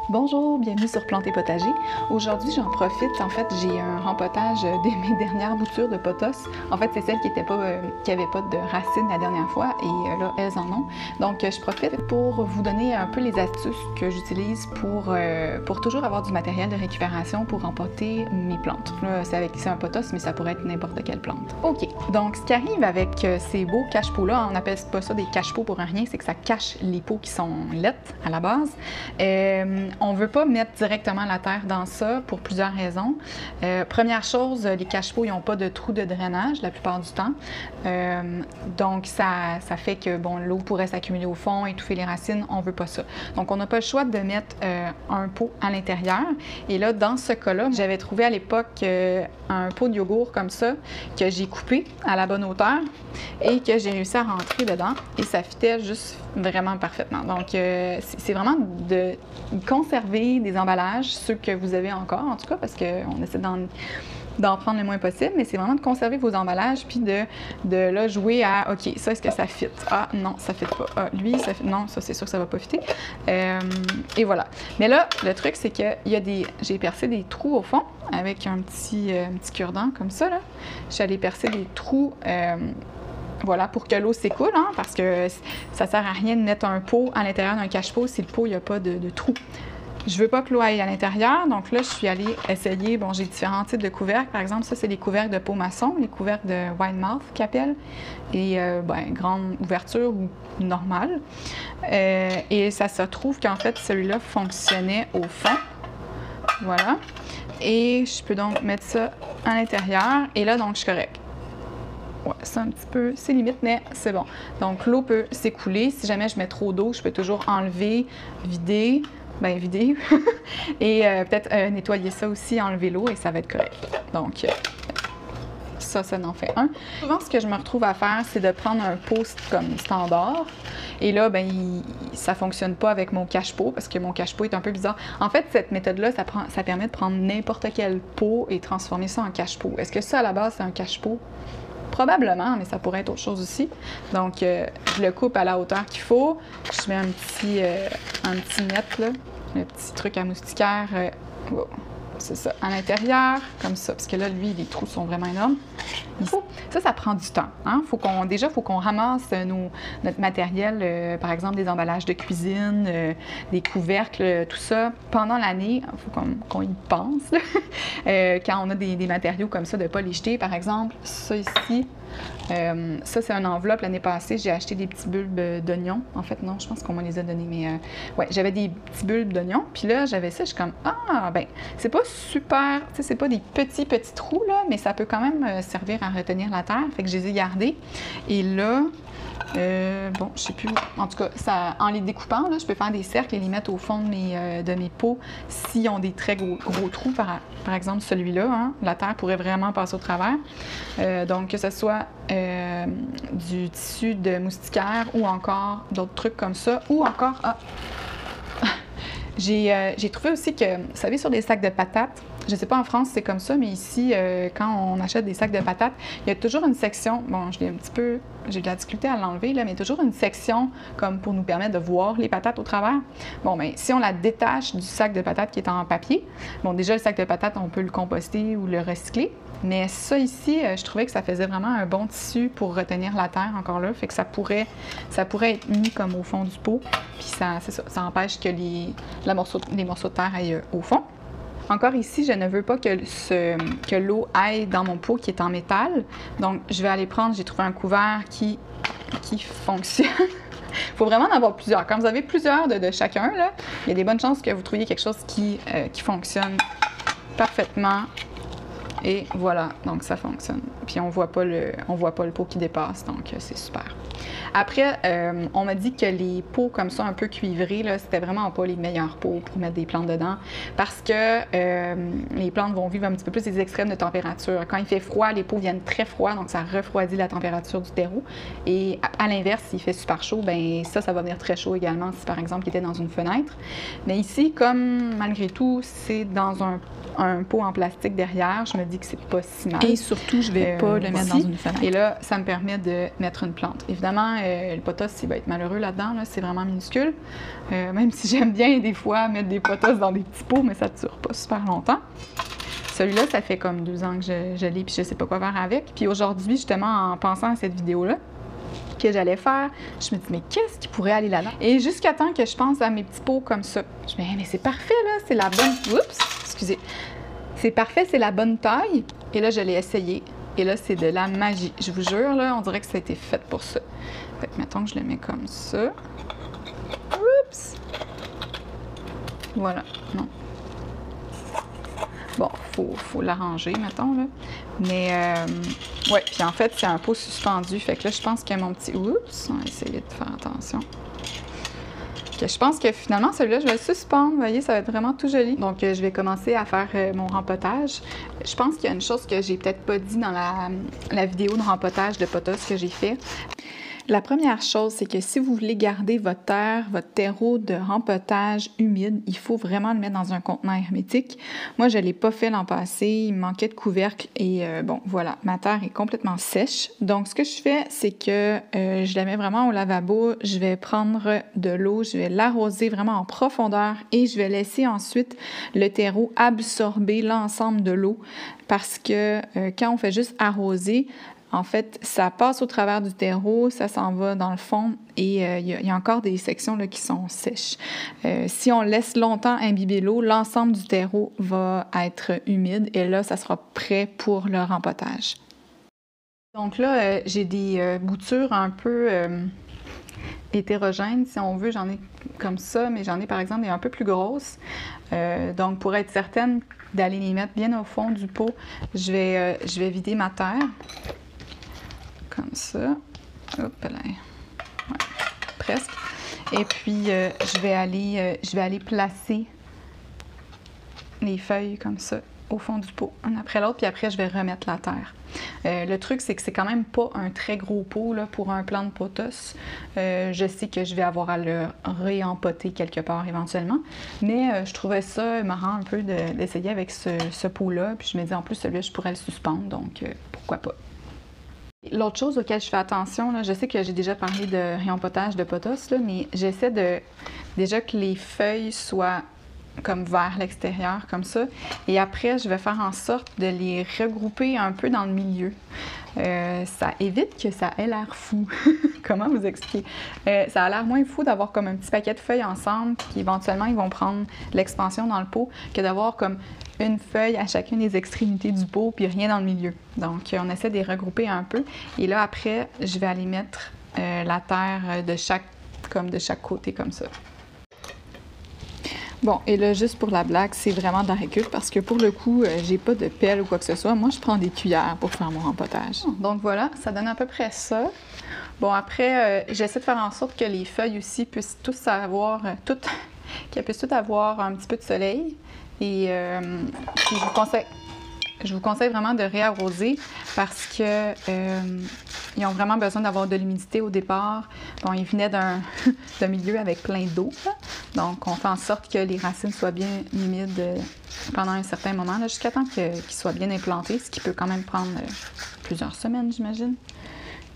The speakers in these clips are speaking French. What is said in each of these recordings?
Bonjour, bienvenue sur Plantes et Potager. Aujourd'hui, j'en profite. En fait, j'ai un rempotage de mes dernières boutures de potos. En fait, c'est celles qui n'avaient pas de racines la dernière fois et là, elles en ont. Donc, je profite pour vous donner un peu les astuces que j'utilise pour toujours avoir du matériel de récupération pour rempoter mes plantes. Là, c'est un potos, mais ça pourrait être n'importe quelle plante. OK, donc ce qui arrive avec ces beaux cache-pots-là, on n'appelle pas ça des cache-pots pour rien, c'est que ça cache les pots qui sont laides à la base. On ne veut pas mettre directement la terre dans ça pour plusieurs raisons. Première chose, les cache-pots n'ont pas de trou de drainage la plupart du temps. Donc, ça fait que bon, l'eau pourrait s'accumuler au fond, étouffer les racines. On ne veut pas ça. Donc, on n'a pas le choix de mettre un pot à l'intérieur. Et là, dans ce cas-là, j'avais trouvé à l'époque un pot de yogourt comme ça que j'ai coupé à la bonne hauteur et que j'ai réussi à rentrer dedans. Et ça fitait juste vraiment parfaitement. Donc, c'est vraiment de conserver des emballages, ceux que vous avez encore en tout cas, parce qu'on essaie d'en prendre le moins possible, mais c'est vraiment de conserver vos emballages puis de là jouer à OK, ça est-ce que ça fit? Ah non, ça fit pas. Ah lui, ça fit. Non, ça c'est sûr que ça va pas fitter. Et voilà. Mais là, le truc, c'est que j'ai percé des trous au fond avec un petit cure-dent comme ça, là. Je suis allée percer des trous. Voilà, pour que l'eau s'écoule, hein, parce que ça sert à rien de mettre un pot à l'intérieur d'un cache-pot si le pot, il n'y a pas de trou. Je veux pas que l'eau aille à l'intérieur, donc là, je suis allée essayer, bon, j'ai différents types de couvercles. Par exemple, ça, c'est les couvercles de pot maçon, les couvercles de wide mouth qu'ils appellent, et grande ouverture ou normale. Et ça se trouve qu'en fait, celui-là fonctionnait au fond. Voilà. Et je peux donc mettre ça à l'intérieur, et là, donc, je suis correcte. Ouais, c'est un petit peu, c'est limite, mais c'est bon. Donc, l'eau peut s'écouler. Si jamais je mets trop d'eau, je peux toujours enlever, vider, vider, et peut-être nettoyer ça aussi, enlever l'eau, et ça va être correct. Donc, ça en fait un. Souvent, ce que je me retrouve à faire, c'est de prendre un pot comme standard. Et là, ça ne fonctionne pas avec mon cache-pot parce que mon cache-pot est un peu bizarre. En fait, cette méthode-là, ça permet de prendre n'importe quel pot et transformer ça en cache-pot. Est-ce que ça, à la base, c'est un cache-pot? Probablement, mais ça pourrait être autre chose aussi. Donc, je le coupe à la hauteur qu'il faut. Je mets un petit net, là, le petit truc à moustiquaire. Oh, c'est ça, à l'intérieur, comme ça. Parce que là, lui, les trous sont vraiment énormes. Ça prend du temps. Hein? Déjà, il faut qu'on ramasse notre matériel, par exemple, des emballages de cuisine, des couvercles, tout ça. Pendant l'année, il faut qu'on y pense. Quand on a des matériaux comme ça, de ne pas les jeter. Par exemple, ça ici, ça, c'est une enveloppe. L'année passée, j'ai acheté des petits bulbes d'oignons. En fait, non, je pense qu'on me les a donnés, mais ouais, j'avais des petits bulbes d'oignons. Puis là, j'avais ça, je suis comme, c'est pas super, tu sais, c'est pas des petits trous, là, mais ça peut quand même servir à retenir la terre. Fait que je les ai gardés. Et là, bon, je sais plus. En tout cas, en les découpant, là, je peux faire des cercles et les mettre au fond de mes pots s'ils ont des très gros trous. Par exemple, celui-là, hein, la terre pourrait vraiment passer au travers. Donc, que ce soit du tissu de moustiquaire ou encore d'autres trucs comme ça. Ou encore, j'ai trouvé aussi que, vous savez, sur des sacs de patates, je ne sais pas en France c'est comme ça, mais ici, quand on achète des sacs de patates, il y a toujours une section, bon, j'ai de la difficulté à l'enlever, là, mais toujours une section comme pour nous permettre de voir les patates au travers. Bon, bien, si on la détache du sac de patates qui est en papier, bon, déjà, le sac de patates, on peut le composter ou le recycler. Mais ça ici, je trouvais que ça faisait vraiment un bon tissu pour retenir la terre encore là. Fait que ça pourrait être mis comme au fond du pot. Puis ça empêche que les morceaux de terre aillent au fond. Encore ici, je ne veux pas que l'eau aille dans mon pot qui est en métal. Donc, je vais aller prendre, j'ai trouvé un couvert qui fonctionne. Il faut vraiment en avoir plusieurs. Quand vous avez plusieurs de chacun, là, il y a des bonnes chances que vous trouviez quelque chose qui fonctionne parfaitement. Et voilà, donc ça fonctionne. Puis on voit pas le pot qui dépasse, donc c'est super. Après, on m'a dit que les pots comme ça, un peu cuivrés, là, c'était vraiment pas les meilleurs pots pour mettre des plantes dedans parce que les plantes vont vivre un petit peu plus des extrêmes de température. Quand il fait froid, les pots viennent très froids, donc ça refroidit la température du terreau. Et à l'inverse, s'il fait super chaud, bien ça va venir très chaud également si par exemple il était dans une fenêtre. Mais ici, comme malgré tout, c'est dans un pot en plastique derrière, je me dit que c'est pas si mal. Et surtout, je vais pas le mettre dans une fenêtre. Et là, ça me permet de mettre une plante. Évidemment, le pothos, il va être malheureux là-dedans, là, c'est vraiment minuscule. Même si j'aime bien des fois mettre des pothos dans des petits pots, mais ça ne dure pas super longtemps. Celui-là, ça fait comme 2 ans que je l'ai, puis je sais pas quoi faire avec. Puis aujourd'hui, justement, en pensant à cette vidéo-là, que j'allais faire, je me dis, mais qu'est-ce qui pourrait aller là-dedans? Et jusqu'à temps que je pense à mes petits pots comme ça, je me dis, mais c'est parfait, là, c'est la bonne... Oups, excusez. C'est parfait, c'est la bonne taille. Et là, je l'ai essayé. Et là, c'est de la magie. Je vous jure, là, on dirait que ça a été fait pour ça. Fait que, mettons que je le mets comme ça. Oups! Voilà, non. Bon, faut l'arranger, mettons, là. Mais, ouais, puis en fait, c'est un pot suspendu. Fait que là, je pense que mon petit... Oups! On va essayer de faire attention. Que je pense que finalement, celui-là, je vais le suspendre. Vous voyez, ça va être vraiment tout joli. Donc, je vais commencer à faire mon rempotage. Je pense qu'il y a une chose que j'ai peut-être pas dit dans la vidéo de rempotage de pothos que j'ai fait. La première chose, c'est que si vous voulez garder votre terre, votre terreau de rempotage humide, il faut vraiment le mettre dans un contenant hermétique. Moi, je ne l'ai pas fait l'an passé, il me manquait de couvercle et bon, voilà, ma terre est complètement sèche. Donc, ce que je fais, c'est que je la mets vraiment au lavabo, je vais prendre de l'eau, je vais l'arroser vraiment en profondeur et je vais laisser ensuite le terreau absorber l'ensemble de l'eau parce que quand on fait juste arroser, en fait, ça passe au travers du terreau, ça s'en va dans le fond et il y a encore des sections là, qui sont sèches. Si on laisse longtemps imbiber l'eau, l'ensemble du terreau va être humide et là, ça sera prêt pour le rempotage. Donc là, j'ai des boutures un peu hétérogènes, si on veut. J'en ai comme ça, mais j'en ai par exemple des un peu plus grosses. Donc, pour être certaine d'aller les mettre bien au fond du pot, je vais vider ma terre. Comme ça. Hop là. Ouais, presque. Et puis, je vais aller placer les feuilles comme ça au fond du pot, un après l'autre, puis après, je vais remettre la terre. Le truc, c'est que c'est quand même pas un très gros pot là, pour un plant de pothos. Je sais que je vais avoir à le réempoter quelque part éventuellement, mais je trouvais ça marrant un peu d'essayer avec ce pot-là, puis je me dis en plus, celui-là, je pourrais le suspendre, donc pourquoi pas. L'autre chose auquel je fais attention, là, je sais que j'ai déjà parlé de réempotage de pothos, là, mais j'essaie déjà que les feuilles soient comme vers l'extérieur, comme ça. Et après, je vais faire en sorte de les regrouper un peu dans le milieu. Ça évite que ça ait l'air fou. Comment vous expliquer? Ça a l'air moins fou d'avoir comme un petit paquet de feuilles ensemble, puis éventuellement, ils vont prendre l'expansion dans le pot, que d'avoir comme une feuille à chacune des extrémités du pot, puis rien dans le milieu. Donc, on essaie de les regrouper un peu. Et là, après, je vais aller mettre la terre de chaque côté, comme ça. Bon, et là, juste pour la blague, c'est vraiment de la récup parce que pour le coup, j'ai pas de pelle ou quoi que ce soit. Moi, je prends des cuillères pour faire mon rempotage. Donc voilà, ça donne à peu près ça. Bon, après, j'essaie de faire en sorte que les feuilles aussi puissent tous avoir, qu'elles puissent toutes avoir un petit peu de soleil. Et puis je vous conseille vraiment de réarroser parce que ils ont vraiment besoin d'avoir de l'humidité au départ. Bon, ils venaient d'un milieu avec plein d'eau, donc on fait en sorte que les racines soient bien humides pendant un certain moment, jusqu'à temps qu'ils soient bien implantés, ce qui peut quand même prendre plusieurs semaines, j'imagine.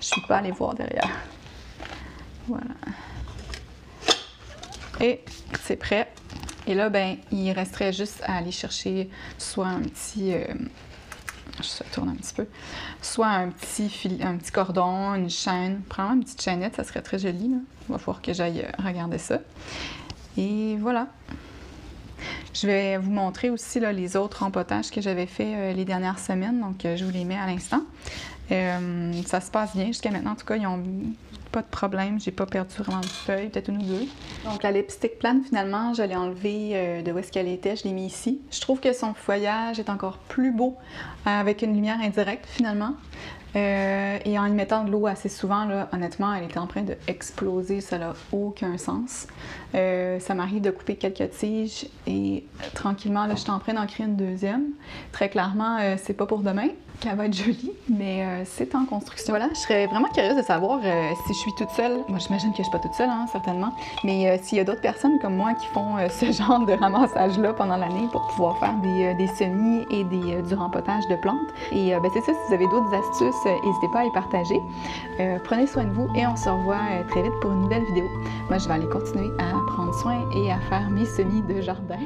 Je suis pas allée voir derrière. Voilà. Et c'est prêt. Et là, ben, il resterait juste à aller chercher soit un petit... je tourne un petit peu. Soit un petit cordon, une chaîne. Prends une petite chaînette, ça serait très joli, là. Il va falloir que j'aille regarder ça. Et voilà. Je vais vous montrer aussi là, les autres rempotages que j'avais fait les dernières semaines. Donc, je vous les mets à l'instant. Ça se passe bien jusqu'à maintenant. En tout cas, ils n'ont pas de problème. J'ai pas perdu vraiment de feuilles, peut-être une ou deux. Donc, la lipstick plane, finalement, je l'ai enlevée de où est-ce qu'elle était. Je l'ai mis ici. Je trouve que son feuillage est encore plus beau avec une lumière indirecte, finalement. Et en y mettant de l'eau assez souvent, là, honnêtement, elle était en train d'exploser, ça n'a aucun sens. Ça m'arrive de couper quelques tiges et tranquillement, là, je suis en train d'en créer une deuxième. Très clairement, c'est pas pour demain, qu'elle va être jolie, mais c'est en construction. Voilà, je serais vraiment curieuse de savoir si je suis toute seule. Moi, j'imagine que je suis pas toute seule, hein, certainement, mais s'il y a d'autres personnes comme moi qui font ce genre de ramassage-là pendant l'année pour pouvoir faire des semis et du rempotage de plantes. Et c'est ça, si vous avez d'autres astuces, n'hésitez pas à les partager. Prenez soin de vous et on se revoit très vite pour une nouvelle vidéo. Moi, je vais aller continuer à prendre soin et à faire mes semis de jardin.